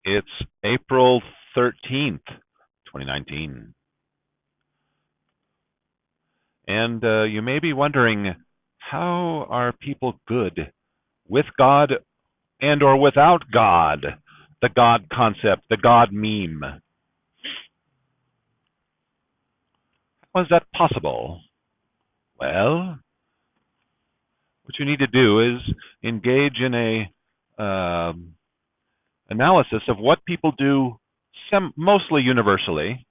It's April 13th, 2019. And you may be wondering, how are people good with God and or without God? The God concept, the God meme. How is that possible? Well, what you need to do is engage in a analysis of what people do mostly universally,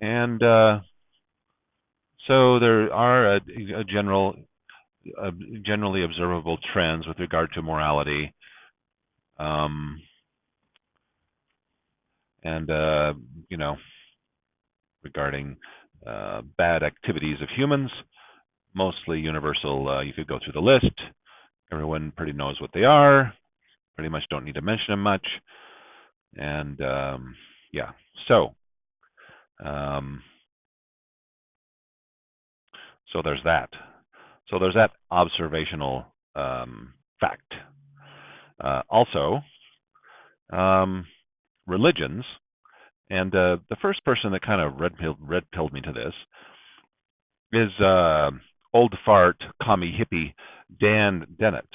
and so there are generally observable trends with regard to morality, um, and regarding bad activities of humans, mostly universal. You could go through the list. Everyone pretty knows what they are. Pretty much don't need to mention them much. And yeah, so um, so there's that. So there's that observational fact. Also, religions, and the first person that kind of red-pilled me to this is old fart, commie hippie Dan Dennett.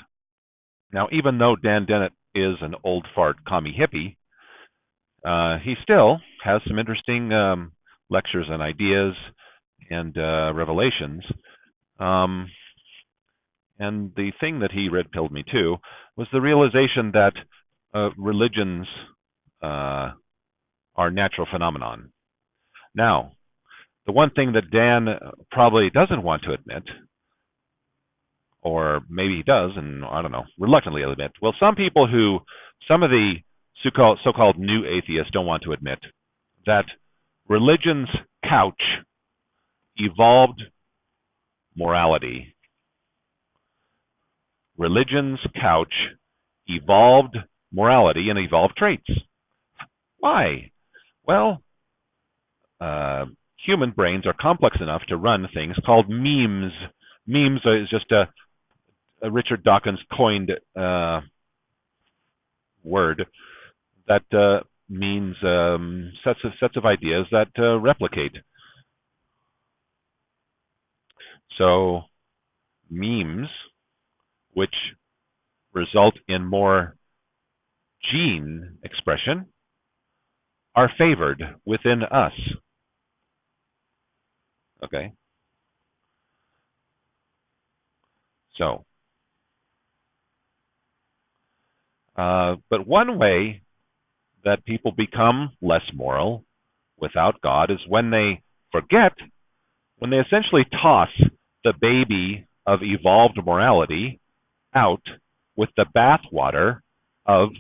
Now, even though Dan Dennett is an old fart, commie hippie, he still has some interesting lectures and ideas and revelations. And the thing that he red-pilled me to was the realization that religions are natural phenomenon. Now, the one thing that Dan probably doesn't want to admit, or maybe he does, and I don't know, reluctantly admit, well, some of the so-called new atheists don't want to admit that religion's couch evolved morality. Religion's couch evolved morality and evolved traits. Why? Well, human brains are complex enough to run things called memes. Memes is just a Richard Dawkins coined word that means sets of ideas that replicate. So memes, which result in more gene expression, are favored within us. Okay. So, but one way that people become less moral without God is when they essentially toss the baby of evolved morality out with the bathwater of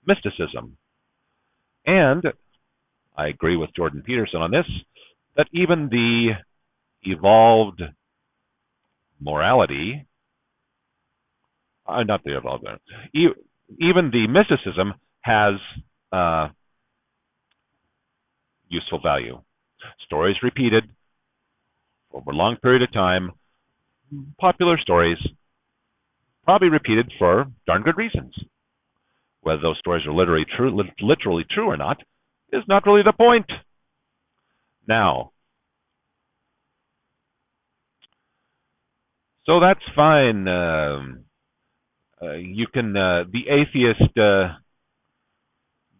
mysticism. And I agree with Jordan Peterson on this, that even the evolved morality, not the evolved, even the mysticism has useful value. Stories repeated over a long period of time, popular stories, probably repeated for darn good reasons. Whether those stories are literally true or not is not really the point. Now, so that's fine. You can the atheist,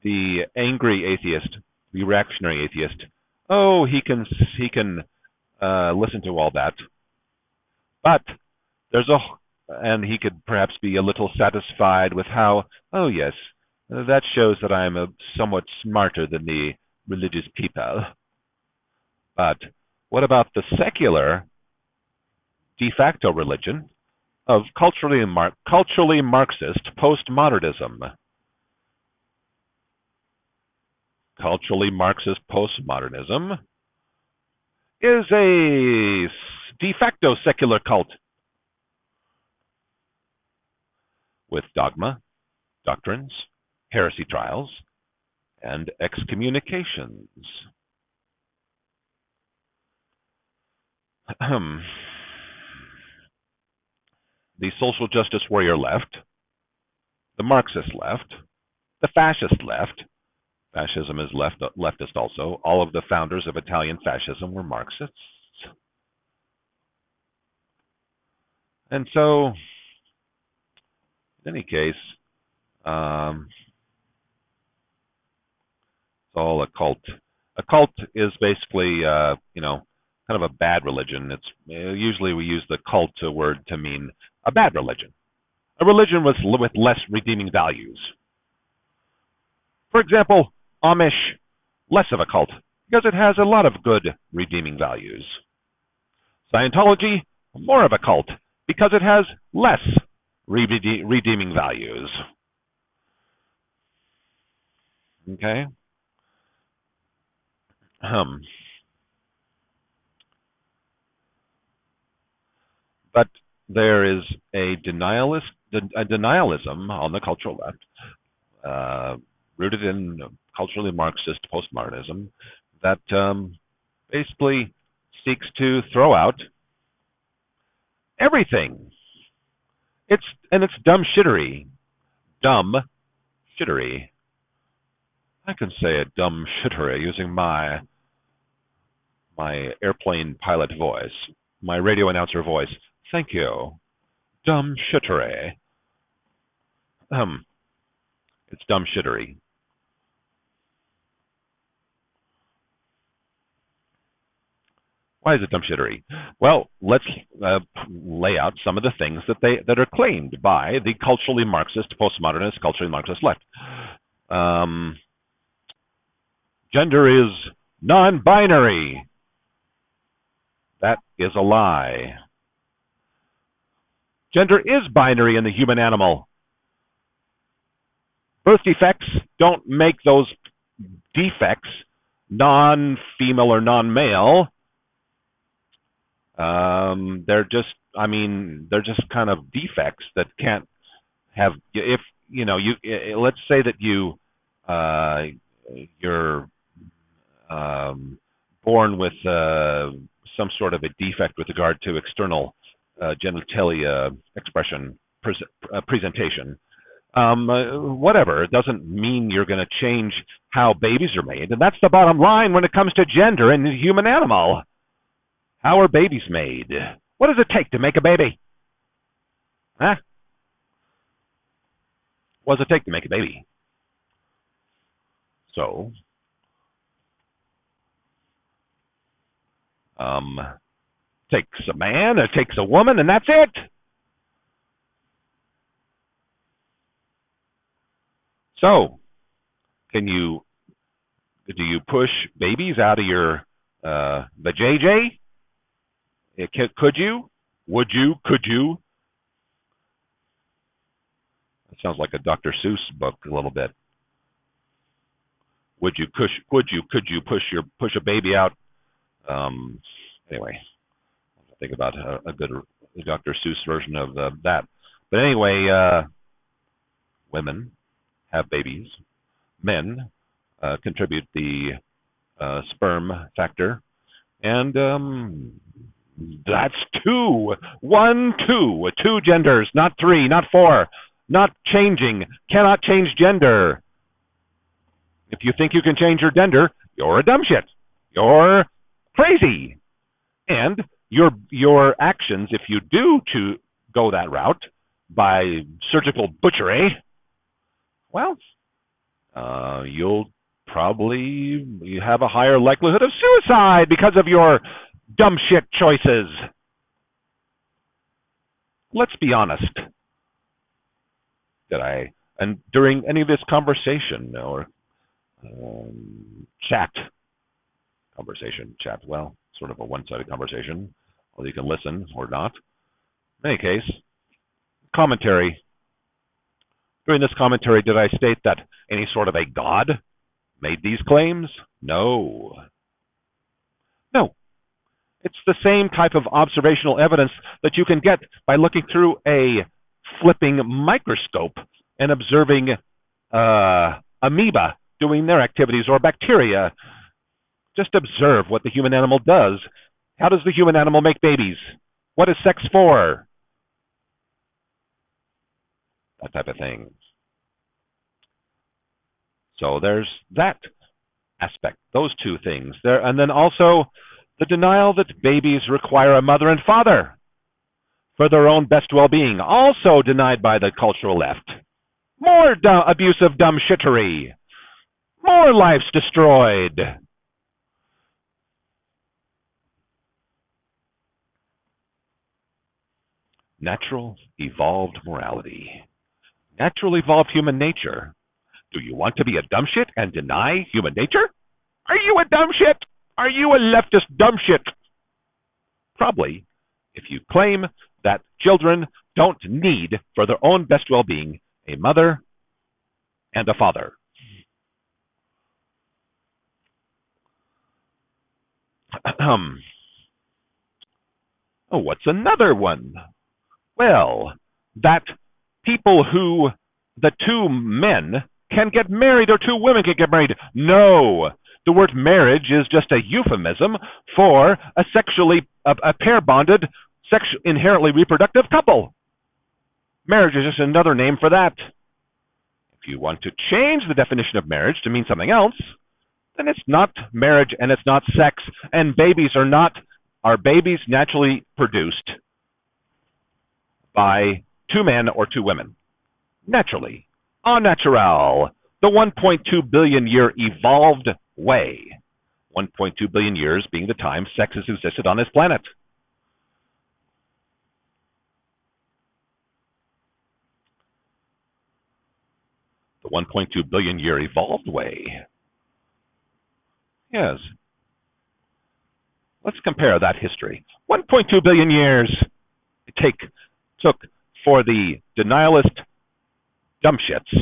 the angry atheist, the reactionary atheist. Oh, he can listen to all that, but and he could perhaps be a little satisfied with how, oh yes, that shows that I'm somewhat smarter than the religious people. But what about the secular de facto religion of culturally Marxist postmodernism? Culturally Marxist postmodernism is a de facto secular cult with dogma, doctrines, heresy trials, and excommunications. the social justice warrior left, the Marxist left, the fascist left. Fascism is leftist also. All of the founders of Italian fascism were Marxists. And so, in any case, it's all a cult. A cult is basically, kind of a bad religion. It's usually we use the cult word to mean a bad religion, a religion with less redeeming values. For example, Amish, less of a cult because it has a lot of good redeeming values. Scientology, more of a cult because it has less redeeming values. Okay? But there is a denialism on the cultural left, rooted in culturally Marxist postmodernism, that basically seeks to throw out everything. It's dumb shittery. Dumb shittery. I can say a dumb shittery using my airplane pilot voice, my radio announcer voice. Thank you. Dumb shittery. It's dumb shittery. Why is it dumb shittery? Well, let's lay out some of the things that are claimed by the culturally Marxist, postmodernist, culturally Marxist left. Gender is non-binary. That is a lie. Gender is binary in the human animal. Birth defects don't make those defects non-female or non-male. They're just kind of defects that can't have. If let's say that you're born with some sort of a defect with regard to external genitalia expression presentation. Whatever. It doesn't mean you're going to change how babies are made, and that's the bottom line when it comes to gender in the human animal. How are babies made? What does it take to make a baby? Huh? What does it take to make a baby? So, takes a man, it takes a woman, and that's it. So, do you push babies out of your vajayjay? Could you? Would you? Could you? That sounds like a Dr. Seuss book a little bit. Would you? Could you push a baby out? Anyway, I'll think about a good Dr. Seuss version of that. But anyway, women have babies. Men contribute the sperm factor, and that's two genders, not three, not four, not changing, cannot change gender. If you think you can change your gender, you're a dumb shit. You're crazy. And your actions, if you do to go that route by surgical butchery, well, you'll probably have a higher likelihood of suicide because of your dumb shit choices. Let's be honest. And during any of this conversation or chat, well, sort of a one-sided conversation, although you can listen or not. In any case, commentary. During this commentary, did I state that any sort of a god made these claims? No. No. It's the same type of observational evidence that you can get by looking through a flipping microscope and observing amoeba doing their activities or bacteria. Just observe what the human animal does. How does the human animal make babies? What is sex for? that type of thing. So there's that aspect, those two things there, and then also the denial that babies require a mother and father for their own best well-being, also denied by the cultural left. More abusive dumb shittery, more lives destroyed. Natural evolved morality, natural evolved human nature. Do you want to be a dumb shit and deny human nature? Are you a dumb shit? Are you a leftist dumb shit? Probably, if you claim that children don't need, for their own best well-being, a mother and a father. Oh, what's another one? Well, that the two men can get married or two women can get married. No, the word marriage is just a euphemism for a pair-bonded, inherently reproductive couple. Marriage is just another name for that. If you want to change the definition of marriage to mean something else, then it's not marriage and it's not sex, and are babies naturally produced by two men or two women? Naturally. Au naturel. The 1.2 billion year evolved way. 1.2 billion years being the time sex has existed on this planet. The 1.2 billion year evolved way. Yes. Let's compare that history. 1.2 billion years it took for the denialist dumbshits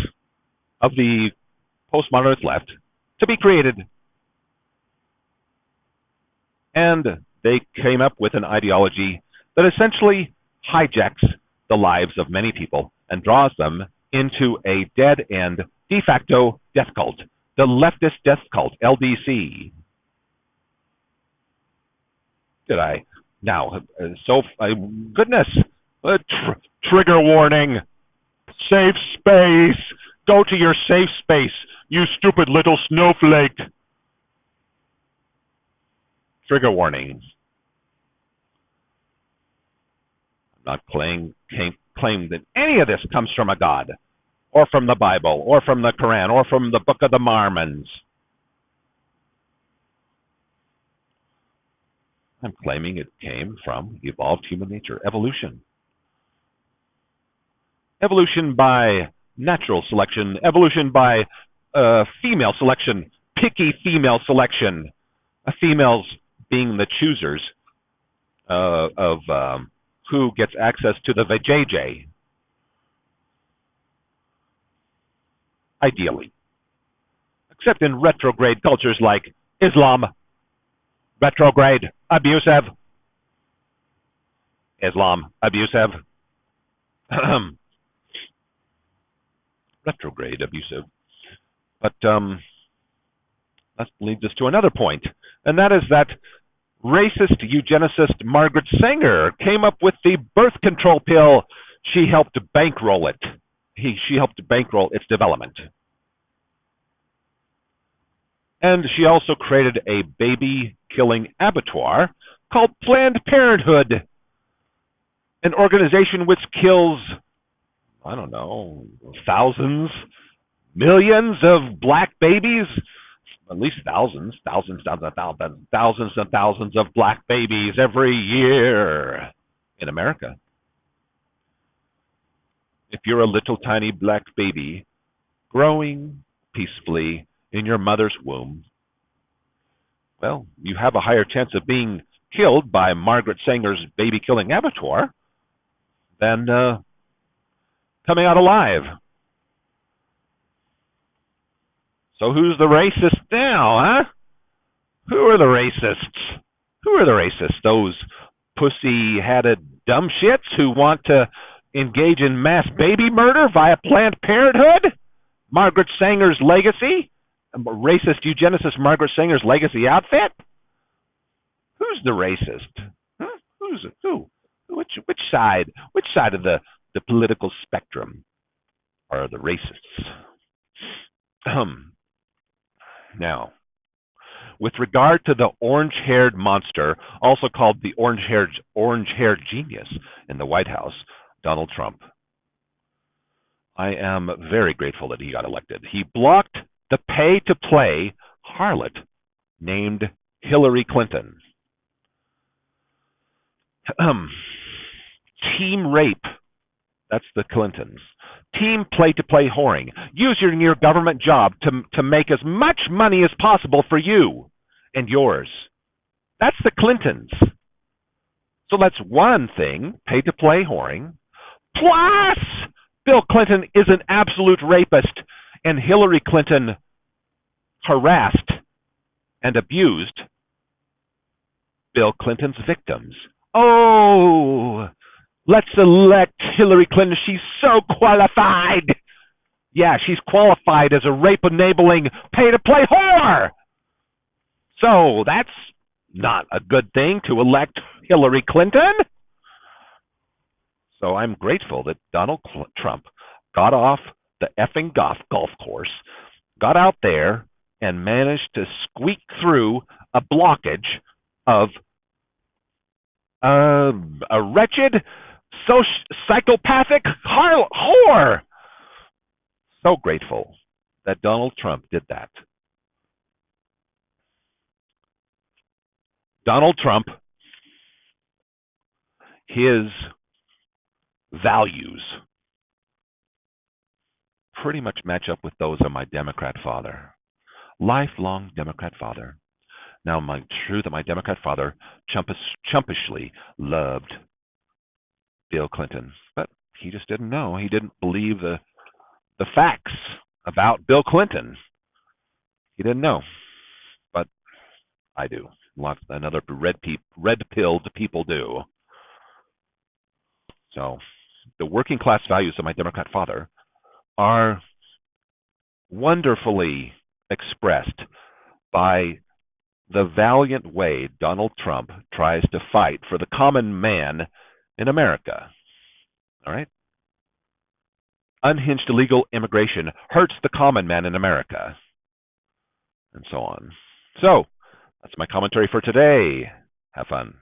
of the postmodernist left to be created. And they came up with an ideology that essentially hijacks the lives of many people and draws them into a dead-end de facto death cult, the leftist death cult, LDC. Did I? Now, goodness, trigger warning. Safe space. Go to your safe space, you stupid little snowflake. Trigger warning. I'm not claiming that any of this comes from a God, or from the Bible, or from the Quran, or from the Book of the Mormons. I'm claiming it came from evolved human nature, evolution. Evolution by natural selection, evolution by female selection, picky female selection, females being the choosers of who gets access to the vajayjay, ideally. Except in retrograde cultures like Islam. Retrograde, abusive. Islam, abusive. Retrograde, abusive. But that leads us to another point, and that is that racist eugenicist Margaret Sanger came up with the birth control pill. She helped bankroll it. She helped bankroll its development. And she also created a baby-killing abattoir called Planned Parenthood, an organization which kills, I don't know, thousands, millions of black babies, at least thousands and thousands of black babies every year in America. If you're a little tiny black baby growing peacefully in your mother's womb, well, you have a higher chance of being killed by Margaret Sanger's baby-killing abattoir than coming out alive. So who's the racist now, huh? Who are the racists? Who are the racists? Those pussy-hatted dumb shits who want to engage in mass baby murder via Planned Parenthood? Margaret Sanger's legacy? Racist eugenicist Margaret Sanger's legacy outfit? Who's the racist? Huh? Who? Which side? Which side of the political spectrum? are the racists. Now, with regard to the orange-haired monster, also called the orange-haired genius in the White House, Donald Trump, I am very grateful that he got elected. He blocked the pay-to-play harlot named Hillary Clinton. Team rape, that's the Clintons. Team play-to-play whoring, using your government job to make as much money as possible for you and yours. That's the Clintons. So that's one thing, pay-to-play whoring. Plus, Bill Clinton is an absolute rapist, and Hillary Clinton harassed and abused Bill Clinton's victims. Oh, let's elect Hillary Clinton. She's so qualified. Yeah, she's qualified as a rape-enabling, pay-to-play whore. So that's not a good thing to elect Hillary Clinton. So I'm grateful that Donald Trump got off the effing golf course, got out there, and managed to squeak through a blockage of a wretched, psychopathic whore. So grateful that Donald Trump did that. Donald Trump, his values pretty much match up with those of my Democrat father. Lifelong Democrat father. Now, true that my Democrat father chumpishly loved Bill Clinton, but he just didn't know. He didn't believe the facts about Bill Clinton. He didn't know, but I do. Lots and other red-pilled people do. So, the working class values of my Democrat father are wonderfully expressed by the valiant way Donald Trump tries to fight for the common man in America. All right? Unhinged illegal immigration hurts the common man in America, and so on. So, that's my commentary for today. Have fun.